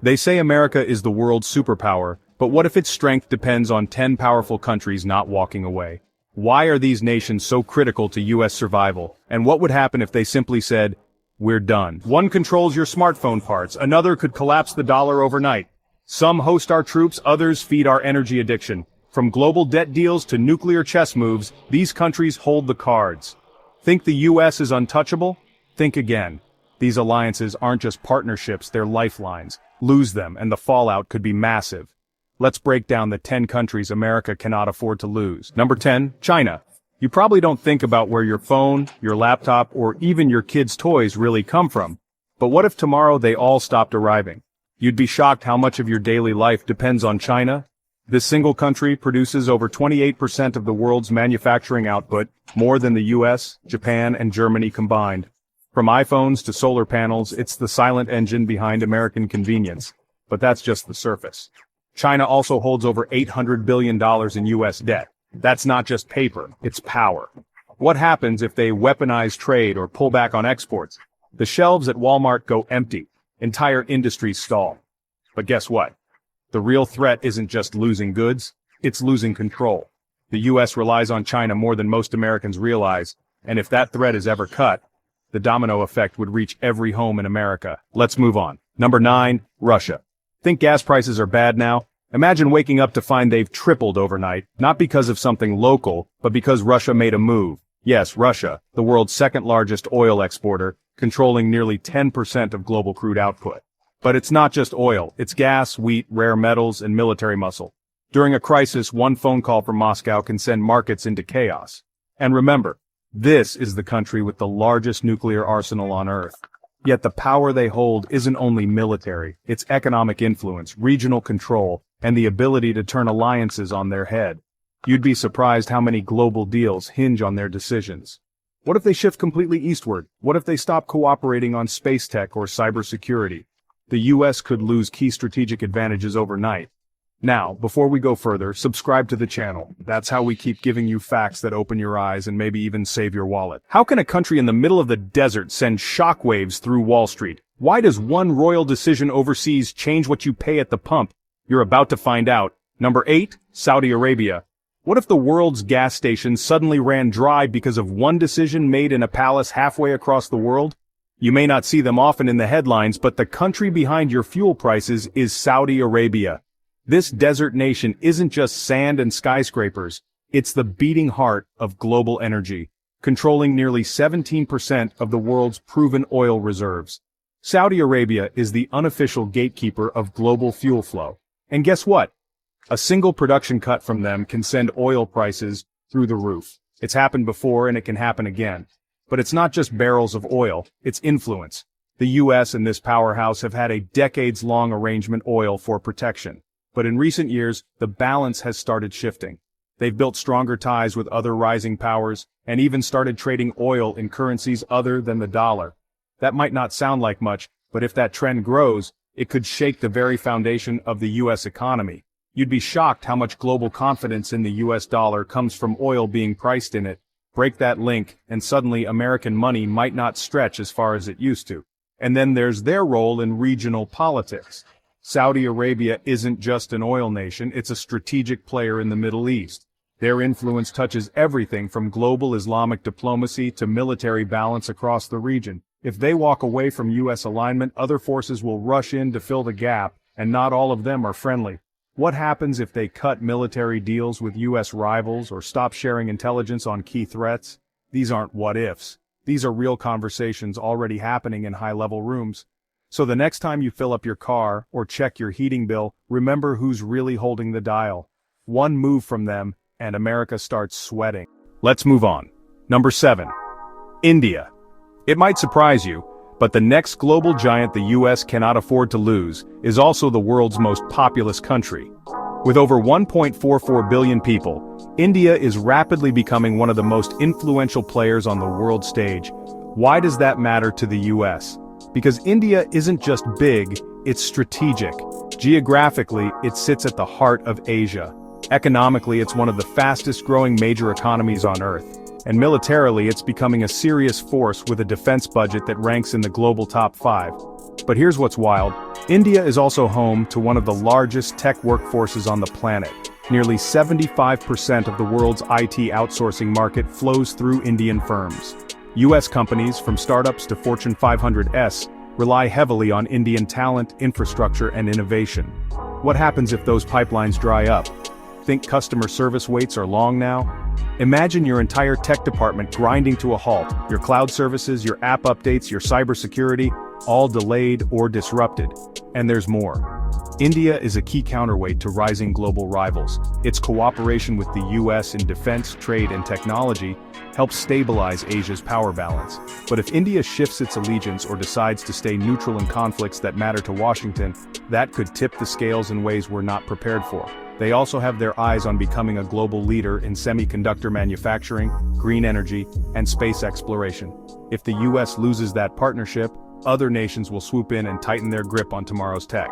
They say America is the world's superpower, but what if its strength depends on 10 powerful countries not walking away? Why are these nations so critical to US survival, and what would happen if they simply said, "We're done"? One controls your smartphone parts, another could collapse the dollar overnight. Some host our troops, others feed our energy addiction. From global debt deals to nuclear chess moves, these countries hold the cards. Think the US is untouchable? Think again. These alliances aren't just partnerships, they're lifelines. Lose them, and the fallout could be massive. Let's break down the 10 countries America cannot afford to lose. Number 10, China. You probably don't think about where your phone, your laptop, or even your kids' toys really come from. But what if tomorrow they all stopped arriving? You'd be shocked how much of your daily life depends on China. This single country produces over 28% of the world's manufacturing output, more than the US, Japan, and Germany combined. From iPhones to solar panels, it's the silent engine behind American convenience. But that's just the surface. China also holds over $800 billion in US debt. That's not just paper, it's power. What happens if they weaponize trade or pull back on exports? The shelves at Walmart go empty. Entire industries stall. But guess what? The real threat isn't just losing goods, it's losing control. The US relies on China more than most Americans realize, and if that thread is ever cut, the domino effect would reach every home in America. Let's move on. Number 9, Russia. Think gas prices are bad now? Imagine waking up to find they've tripled overnight, not because of something local, but because Russia made a move. Yes, Russia, the world's second largest oil exporter, controlling nearly 10% of global crude output. But it's not just oil, it's gas, wheat, rare metals, and military muscle. During a crisis, one phone call from Moscow can send markets into chaos. And remember, this is the country with the largest nuclear arsenal on Earth. Yet the power they hold isn't only military, it's economic influence, regional control, and the ability to turn alliances on their head. You'd be surprised how many global deals hinge on their decisions. What if they shift completely eastward? What if they stop cooperating on space tech or cybersecurity? The US could lose key strategic advantages overnight. Now, before we go further, subscribe to the channel. That's how we keep giving you facts that open your eyes and maybe even save your wallet. How can a country in the middle of the desert send shockwaves through Wall Street? Why does one royal decision overseas change what you pay at the pump? You're about to find out. Number 8, Saudi Arabia. What if the world's gas stations suddenly ran dry because of one decision made in a palace halfway across the world? You may not see them often in the headlines, but the country behind your fuel prices is Saudi Arabia. This desert nation isn't just sand and skyscrapers, it's the beating heart of global energy, controlling nearly 17% of the world's proven oil reserves. Saudi Arabia is the unofficial gatekeeper of global fuel flow. And guess what? A single production cut from them can send oil prices through the roof. It's happened before and it can happen again. But it's not just barrels of oil, it's influence. The US and this powerhouse have had a decades-long arrangement oil for protection. But in recent years, the balance has started shifting. They've built stronger ties with other rising powers, and even started trading oil in currencies other than the dollar. That might not sound like much, but if that trend grows, it could shake the very foundation of the US economy. You'd be shocked how much global confidence in the US dollar comes from oil being priced in it. Break that link, and suddenly American money might not stretch as far as it used to. And then there's their role in regional politics. Saudi Arabia isn't just an oil nation, it's a strategic player in the Middle East. Their influence touches everything from global Islamic diplomacy to military balance across the region. If they walk away from US alignment, other forces will rush in to fill the gap, and not all of them are friendly. What happens if they cut military deals with US rivals or stop sharing intelligence on key threats? These aren't what-ifs. These are real conversations already happening in high-level rooms. So the next time you fill up your car or check your heating bill, remember who's really holding the dial. One move from them, and America starts sweating. Let's move on. Number 7. India. It might surprise you, but the next global giant the US cannot afford to lose is also the world's most populous country. With over 1.44 billion people, India is rapidly becoming one of the most influential players on the world stage. Why does that matter to the US? Because India isn't just big, it's strategic. Geographically, it sits at the heart of Asia. Economically, it's one of the fastest-growing major economies on Earth. And militarily, it's becoming a serious force with a defense budget that ranks in the global top 5. But here's what's wild. India is also home to one of the largest tech workforces on the planet. Nearly 75% of the world's IT outsourcing market flows through Indian firms. US companies, from startups to Fortune 500s, rely heavily on Indian talent, infrastructure, and innovation. What happens if those pipelines dry up? Think customer service waits are long now? Imagine your entire tech department grinding to a halt, your cloud services, your app updates, your cybersecurity, all delayed or disrupted. And there's more. India is a key counterweight to rising global rivals. Its cooperation with the US in defense, trade, and technology helps stabilize Asia's power balance. But if India shifts its allegiance or decides to stay neutral in conflicts that matter to Washington, that could tip the scales in ways we're not prepared for. They also have their eyes on becoming a global leader in semiconductor manufacturing, green energy, and space exploration. If the US loses that partnership, other nations will swoop in and tighten their grip on tomorrow's tech.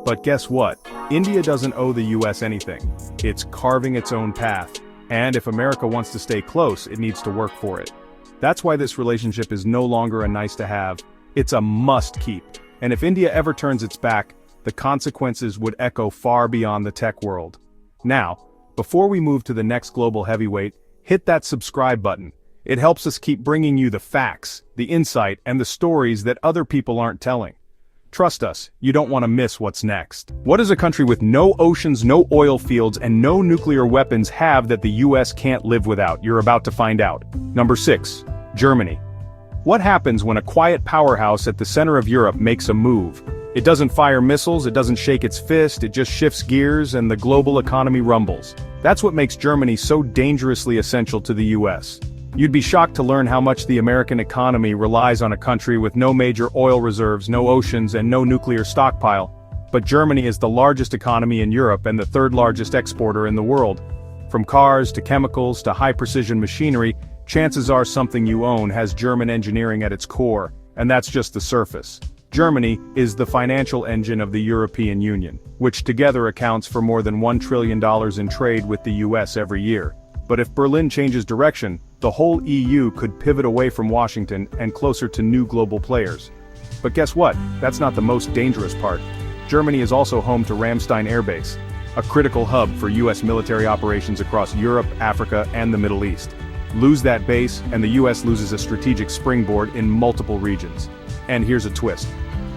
But guess what? India doesn't owe the US anything. It's carving its own path. And if America wants to stay close, it needs to work for it. That's why this relationship is no longer a nice to have, it's a must keep. And if India ever turns its back, the consequences would echo far beyond the tech world. Now, before we move to the next global heavyweight, hit that subscribe button. It helps us keep bringing you the facts, the insight, and the stories that other people aren't telling. Trust us, you don't want to miss what's next. What does a country with no oceans, no oil fields, and no nuclear weapons have that the US can't live without? You're about to find out. Number 6. Germany. What happens when a quiet powerhouse at the center of Europe makes a move? It doesn't fire missiles, it doesn't shake its fist, it just shifts gears and the global economy rumbles. That's what makes Germany so dangerously essential to the US. You'd be shocked to learn how much the American economy relies on a country with no major oil reserves, no oceans, and no nuclear stockpile. But Germany is the largest economy in Europe and the third largest exporter in the world. From cars to chemicals to high-precision machinery, chances are something you own has German engineering at its core, and that's just the surface. Germany is the financial engine of the European Union, which together accounts for more than $1 trillion in trade with the US every year. But if Berlin changes direction, the whole EU could pivot away from Washington and closer to new global players. But guess what? That's not the most dangerous part. Germany is also home to Ramstein Air Base, a critical hub for US military operations across Europe, Africa, and the Middle East. Lose that base, and the US loses a strategic springboard in multiple regions. And here's a twist.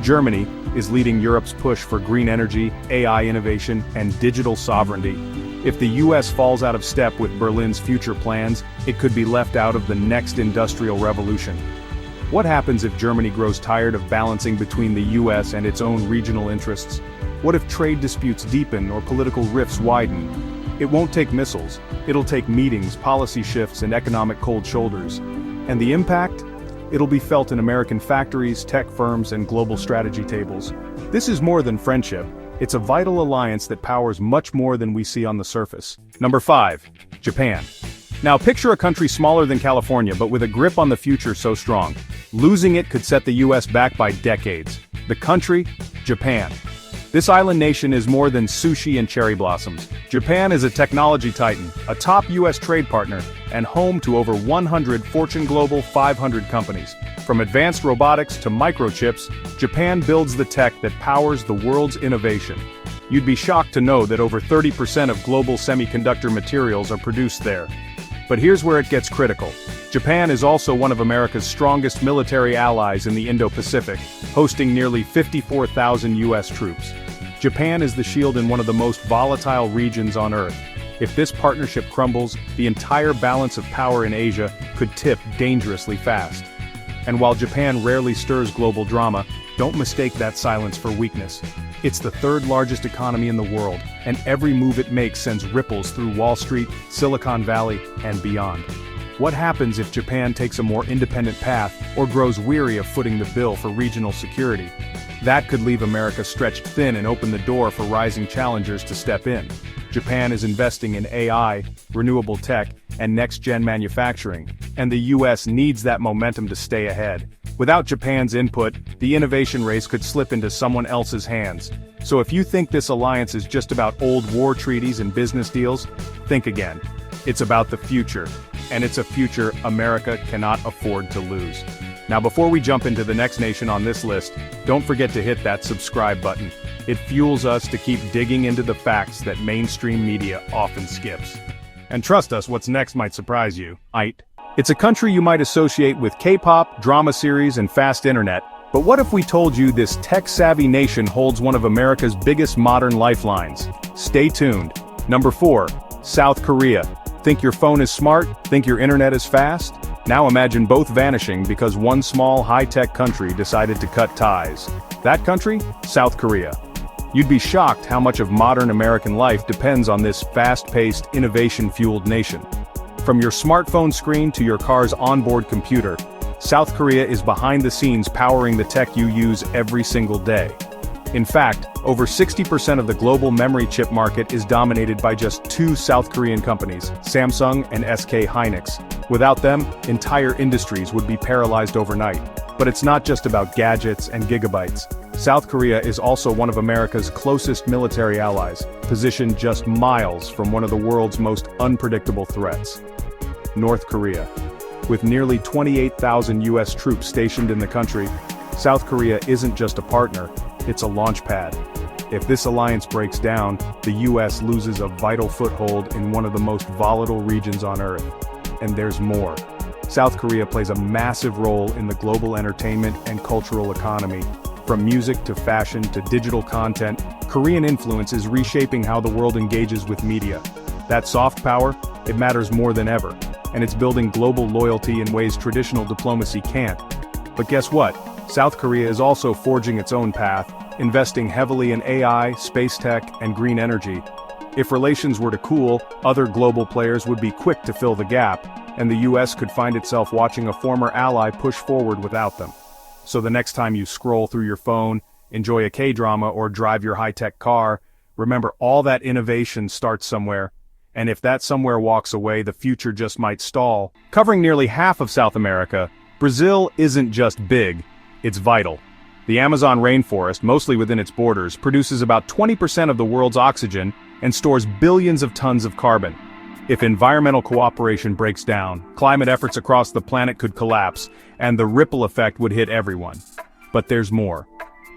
Germany is leading Europe's push for green energy, AI innovation, and digital sovereignty. If the US falls out of step with Berlin's future plans, it could be left out of the next industrial revolution. What happens if Germany grows tired of balancing between the US and its own regional interests? What if trade disputes deepen or political rifts widen? It won't take missiles, it'll take meetings, policy shifts, and economic cold shoulders. And the impact? It'll be felt in American factories, tech firms, and global strategy tables. This is more than friendship. It's a vital alliance that powers much more than we see on the surface. Number 5. Japan. Now picture a country smaller than California but with a grip on the future so strong. Losing it could set the US back by decades. The country? Japan. This island nation is more than sushi and cherry blossoms. Japan is a technology titan, a top US trade partner, and home to over 100 Fortune Global 500 companies. From advanced robotics to microchips, Japan builds the tech that powers the world's innovation. You'd be shocked to know that over 30% of global semiconductor materials are produced there. But here's where it gets critical. Japan is also one of America's strongest military allies in the Indo-Pacific, hosting nearly 54,000 US troops. Japan is the shield in one of the most volatile regions on Earth. If this partnership crumbles, the entire balance of power in Asia could tip dangerously fast. And while Japan rarely stirs global drama, don't mistake that silence for weakness. It's the third largest economy in the world, and every move it makes sends ripples through Wall Street, Silicon Valley, and beyond. What happens if Japan takes a more independent path or grows weary of footing the bill for regional security? That could leave America stretched thin and open the door for rising challengers to step in. Japan is investing in AI, renewable tech, and next-gen manufacturing, and the US needs that momentum to stay ahead. Without Japan's input, the innovation race could slip into someone else's hands. So if you think this alliance is just about old war treaties and business deals, think again. It's about the future, and it's a future America cannot afford to lose. Now before we jump into the next nation on this list, don't forget to hit that subscribe button. It fuels us to keep digging into the facts that mainstream media often skips. And trust us, what's next might surprise you. It's a country you might associate with K-pop, drama series, and fast internet. But what if we told you this tech-savvy nation holds one of America's biggest modern lifelines? Stay tuned. Number 4. South Korea. Think your phone is smart? Think your internet is fast? Now imagine both vanishing because one small high-tech country decided to cut ties. That country? South Korea. You'd be shocked how much of modern American life depends on this fast-paced, innovation-fueled nation. From your smartphone screen to your car's onboard computer, South Korea is behind the scenes powering the tech you use every single day. In fact, over 60% of the global memory chip market is dominated by just 2 South Korean companies, Samsung and SK Hynix. Without them, entire industries would be paralyzed overnight. But it's not just about gadgets and gigabytes. South Korea is also one of America's closest military allies, positioned just miles from one of the world's most unpredictable threats. North Korea. With nearly 28,000 US troops stationed in the country, South Korea isn't just a partner, it's a launch pad. If this alliance breaks down, the US loses a vital foothold in one of the most volatile regions on Earth. And there's more. South Korea plays a massive role in the global entertainment and cultural economy. From music to fashion to digital content, Korean influence is reshaping how the world engages with media. That soft power, it matters more than ever, and it's building global loyalty in ways traditional diplomacy can't. But guess what? South Korea is also forging its own path, investing heavily in AI, space tech, and green energy. If relations were to cool, other global players would be quick to fill the gap, and the US could find itself watching a former ally push forward without them. So the next time you scroll through your phone, enjoy a K-drama, or drive your high-tech car, remember all that innovation starts somewhere. And if that somewhere walks away, the future just might stall. Covering nearly half of South America, Brazil isn't just big, it's vital. The Amazon rainforest, mostly within its borders, produces about 20% of the world's oxygen and stores billions of tons of carbon. If environmental cooperation breaks down, climate efforts across the planet could collapse, and the ripple effect would hit everyone. But there's more.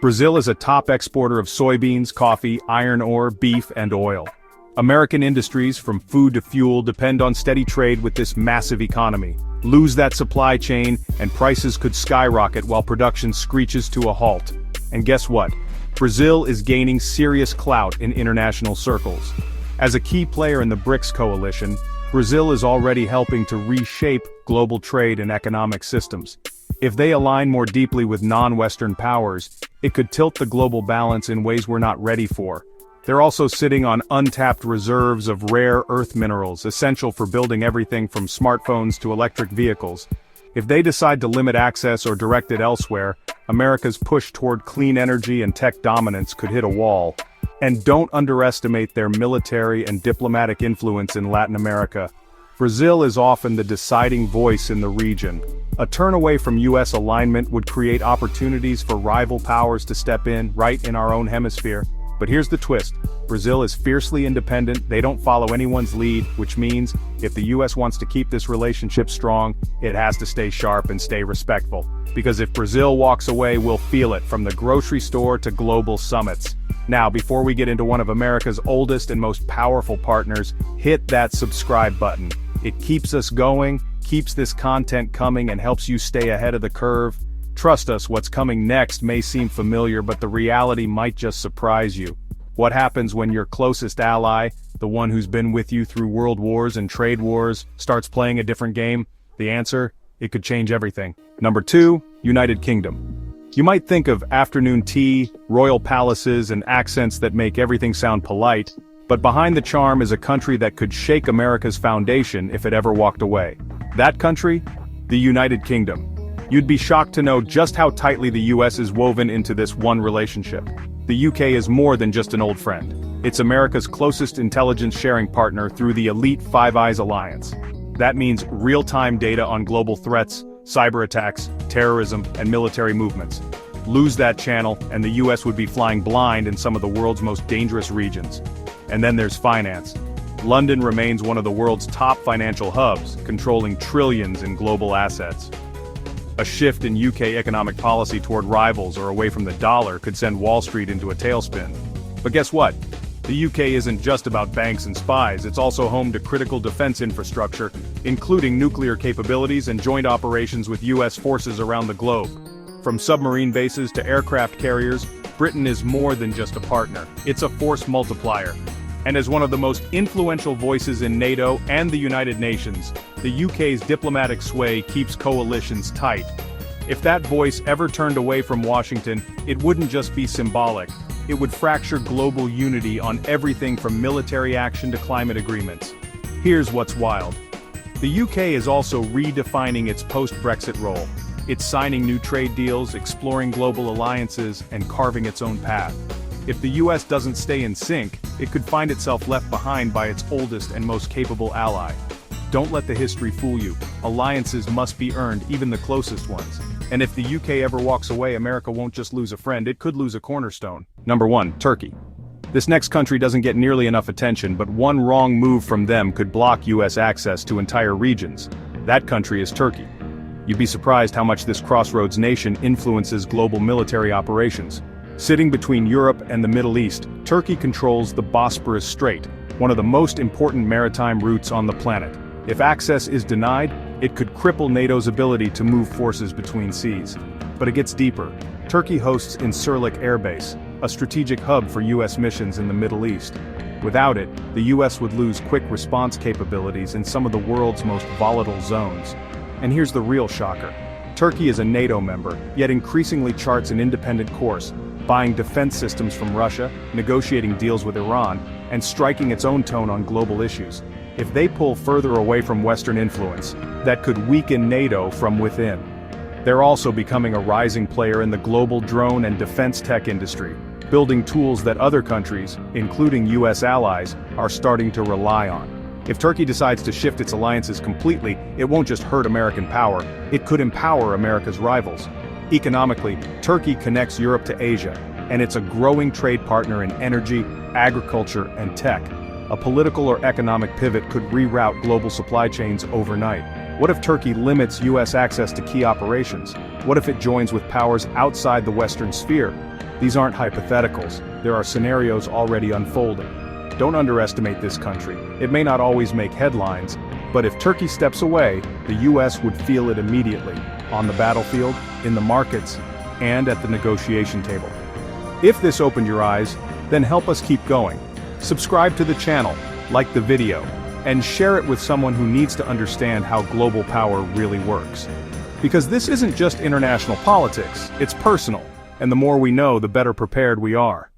Brazil is a top exporter of soybeans, coffee, iron ore, beef, and oil. American industries, from food to fuel, depend on steady trade with this massive economy. Lose that supply chain, and prices could skyrocket while production screeches to a halt. And guess what? Brazil is gaining serious clout in international circles. As a key player in the BRICS coalition, Brazil is already helping to reshape global trade and economic systems. If they align more deeply with non-Western powers, it could tilt the global balance in ways we're not ready for. They're also sitting on untapped reserves of rare earth minerals essential for building everything from smartphones to electric vehicles. If they decide to limit access or direct it elsewhere, America's push toward clean energy and tech dominance could hit a wall. And don't underestimate their military and diplomatic influence in Latin America. Brazil is often the deciding voice in the region. A turn away from US alignment would create opportunities for rival powers to step in, right in our own hemisphere. But here's the twist. Brazil is fiercely independent, they don't follow anyone's lead, which means, if the US wants to keep this relationship strong, it has to stay sharp and stay respectful. Because if Brazil walks away, we'll feel it, from the grocery store to global summits. Now, before we get into one of America's oldest and most powerful partners, hit that subscribe button. It keeps us going, keeps this content coming, and helps you stay ahead of the curve. Trust us, what's coming next may seem familiar, but the reality might just surprise you. What happens when your closest ally, the one who's been with you through world wars and trade wars, starts playing a different game? The answer? It could change everything. Number 2, United Kingdom. You might think of afternoon tea, royal palaces, and accents that make everything sound polite, but behind the charm is a country that could shake America's foundation if it ever walked away. That country? The United Kingdom. You'd be shocked to know just how tightly the US is woven into this one relationship. The UK is more than just an old friend. It's America's closest intelligence-sharing partner through the elite Five Eyes alliance. That means real-time data on global threats, cyber attacks, terrorism, and military movements. Lose that channel, and the US would be flying blind in some of the world's most dangerous regions. And then there's finance. London remains one of the world's top financial hubs, controlling trillions in global assets. A shift in UK economic policy toward rivals or away from the dollar could send Wall Street into a tailspin. But guess what? The UK isn't just about banks and spies, it's also home to critical defense infrastructure, including nuclear capabilities and joint operations with US forces around the globe. From submarine bases to aircraft carriers, Britain is more than just a partner, it's a force multiplier. And as one of the most influential voices in NATO and the United Nations, the UK's diplomatic sway keeps coalitions tight. If that voice ever turned away from Washington, it wouldn't just be symbolic. It would fracture global unity on everything from military action to climate agreements. Here's what's wild. The UK is also redefining its post-Brexit role. It's signing new trade deals, exploring global alliances, and carving its own path. If the US doesn't stay in sync, it could find itself left behind by its oldest and most capable ally. Don't let the history fool you. Alliances must be earned, even the closest ones. And if the UK ever walks away, America won't just lose a friend, it could lose a cornerstone. Number 1, Turkey. This next country doesn't get nearly enough attention, but one wrong move from them could block US access to entire regions. That country is Turkey. You'd be surprised how much this crossroads nation influences global military operations. Sitting between Europe and the Middle East, Turkey controls the Bosporus Strait, one of the most important maritime routes on the planet. If access is denied, it could cripple NATO's ability to move forces between seas. But it gets deeper. Turkey hosts Incirlik Air Base, a strategic hub for US missions in the Middle East. Without it, the US would lose quick response capabilities in some of the world's most volatile zones. And here's the real shocker. Turkey is a NATO member, yet increasingly charts an independent course, buying defense systems from Russia, negotiating deals with Iran, and striking its own tone on global issues. If they pull further away from Western influence, that could weaken NATO from within. They're also becoming a rising player in the global drone and defense tech industry, building tools that other countries, including US allies, are starting to rely on. If Turkey decides to shift its alliances completely, it won't just hurt American power, it could empower America's rivals. Economically, Turkey connects Europe to Asia, and it's a growing trade partner in energy, agriculture, and tech. A political or economic pivot could reroute global supply chains overnight. What if Turkey limits US access to key operations? What if it joins with powers outside the Western sphere? These aren't hypotheticals, there are scenarios already unfolding. Don't underestimate this country. It may not always make headlines, but if Turkey steps away, the US would feel it immediately, on the battlefield, in the markets, and at the negotiation table. If this opened your eyes, then help us keep going. Subscribe to the channel, like the video, and share it with someone who needs to understand how global power really works. Because this isn't just international politics, it's personal, and the more we know, the better prepared we are.